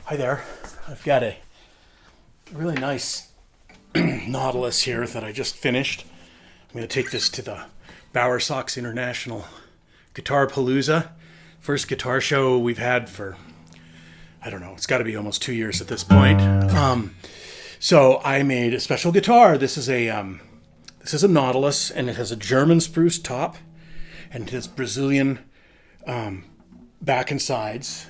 Hi there. I've got a really nice Nautilus here that I just finished. I'm going to take this to the Bowersox International Guitar Palooza. First guitar show we've had for, I don't know, it's got to be almost 2 years at this point. So I made a special guitar. This is a Nautilus, and it has a German spruce top, and it has Brazilian back and sides,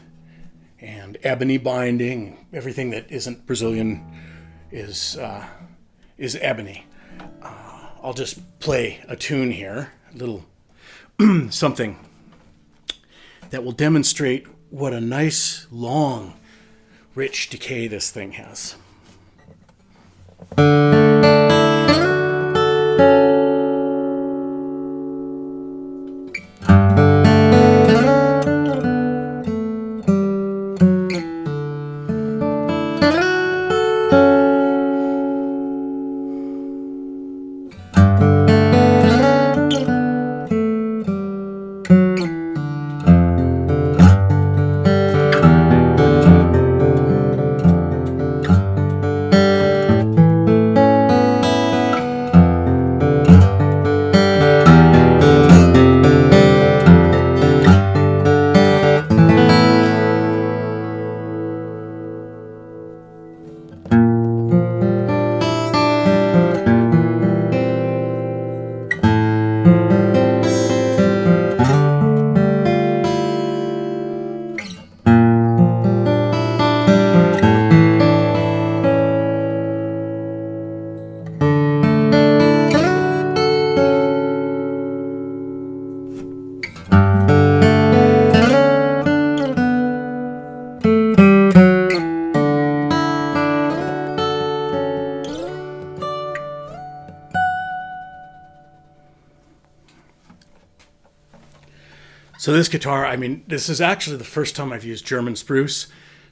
and ebony binding. Everything that isn't Brazilian is ebony. I'll just play a tune here, a little something that will demonstrate what a nice, long, rich decay this thing has. So this guitar, I mean, this is actually the first time I've used German spruce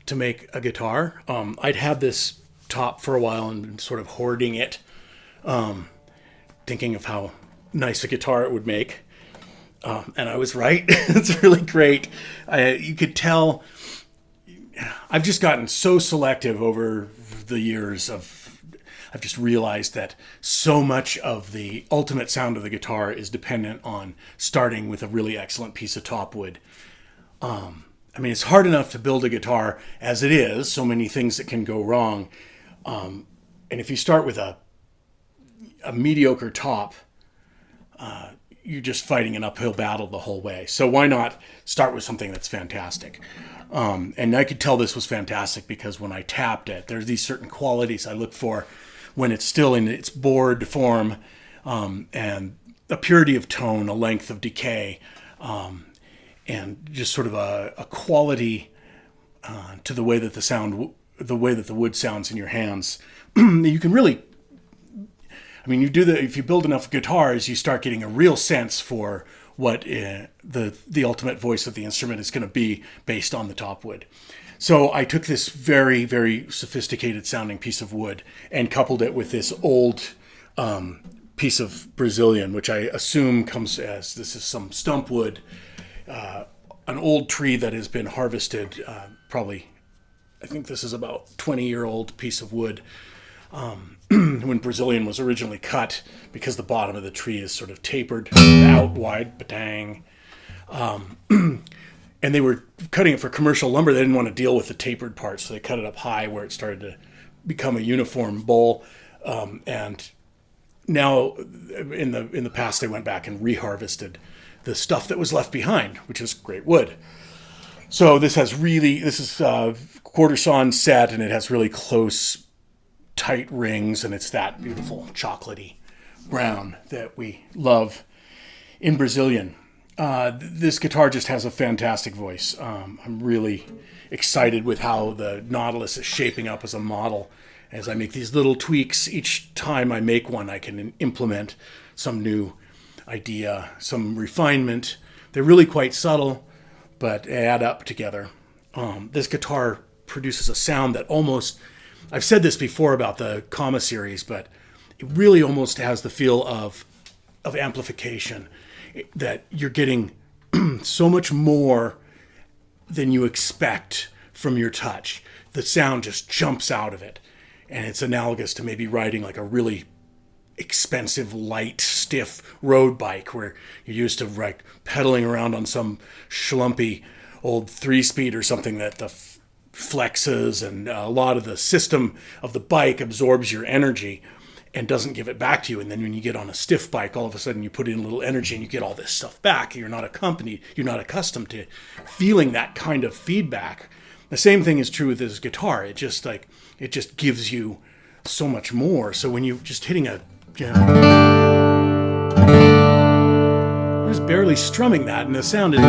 to make a guitar. I'd had this top for a while and been sort of hoarding it, thinking of how nice a guitar it would make. And I was right. It's really great. You could tell I've just gotten so selective over the years I've just realized that so much of the ultimate sound of the guitar is dependent on starting with a really excellent piece of top wood. I mean, it's hard enough to build a guitar as it is, so many things that can go wrong. And if you start with a mediocre top, you're just fighting an uphill battle the whole way. So why not start with something that's fantastic? And I could tell this was fantastic because when I tapped it, there's these certain qualities I look for when it's still in its bored form, and a purity of tone, a length of decay, and just sort of a quality to the way that the way that the wood sounds in your hands. You can really, I mean, if you build enough guitars, you start getting a real sense for what the ultimate voice of the instrument is going to be based on the top wood. So I took this very, very sophisticated sounding piece of wood and coupled it with this old piece of Brazilian, which I assume comes as, this is some stump wood, an old tree that has been harvested, probably, I think this is about 20-year-old piece of wood, when Brazilian was originally cut, because the bottom of the tree is sort of tapered out wide, batang. And they were cutting it for commercial lumber. They didn't want to deal with the tapered part, so they cut it up high where it started to become a uniform bowl. And now, in the past, they went back and reharvested the stuff that was left behind, which is great wood. So this is quarter sawn set, and it has really close, tight rings, and it's that beautiful chocolatey brown that we love in Brazilian. This guitar just has a fantastic voice. I'm really excited with how the Nautilus is shaping up as a model. As I make these little tweaks, each time I make one, I can implement some new idea, some refinement. They're really quite subtle, but add up together. This guitar produces a sound that almost, I've said this before about the Kama series, but it really almost has the feel of amplification. That you're getting so much more than you expect from your touch. The sound just jumps out of it. And it's analogous to maybe riding like a really expensive, light, stiff road bike where you're used to like pedaling around on some schlumpy old 3-speed or something that the flexes, and a lot of the system of the bike absorbs your energy and doesn't give it back to you. And then when you get on a stiff bike, all of a sudden you put in a little energy and you get all this stuff back. You're not accustomed to feeling that kind of feedback. The same thing is true with this guitar. It just gives you so much more. So when you're just hitting I'm just barely strumming that, and the sound is.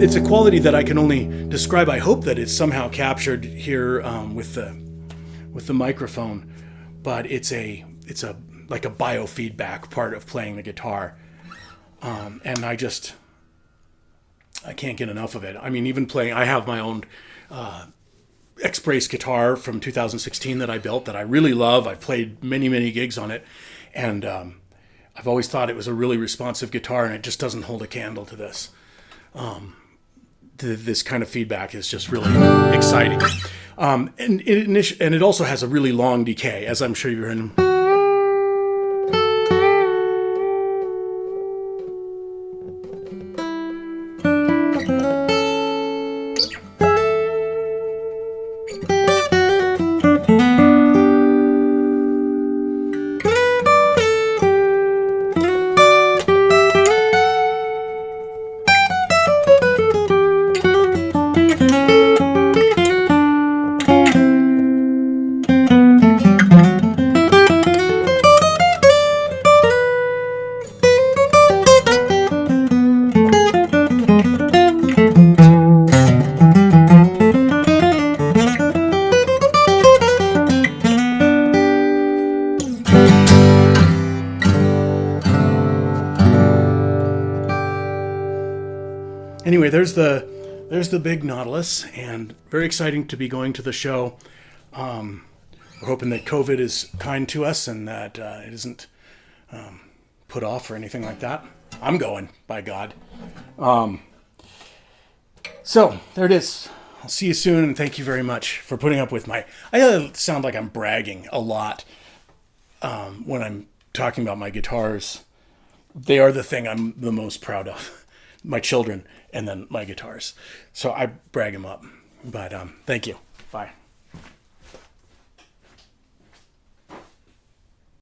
It's a quality that I can only describe. I hope that it's somehow captured here with the microphone, but it's like a biofeedback part of playing the guitar, and I can't get enough of it. I mean, even playing, I have my own X-Brace guitar from 2016 that I built that I really love. I've played many gigs on it, and I've always thought it was a really responsive guitar, and it just doesn't hold a candle to this. This kind of feedback is just really exciting. And it also has a really long decay, as I'm sure you're in. Anyway, there's the big Nautilus, and very exciting to be going to the show. We're hoping that COVID is kind to us and that it isn't put off or anything like that. I'm going, by God. So there it is. I'll see you soon, and thank you very much for putting up with I sound like I'm bragging a lot when I'm talking about my guitars. They are the thing I'm the most proud of. My children, and then my guitars. So I brag them up. But thank you. Bye.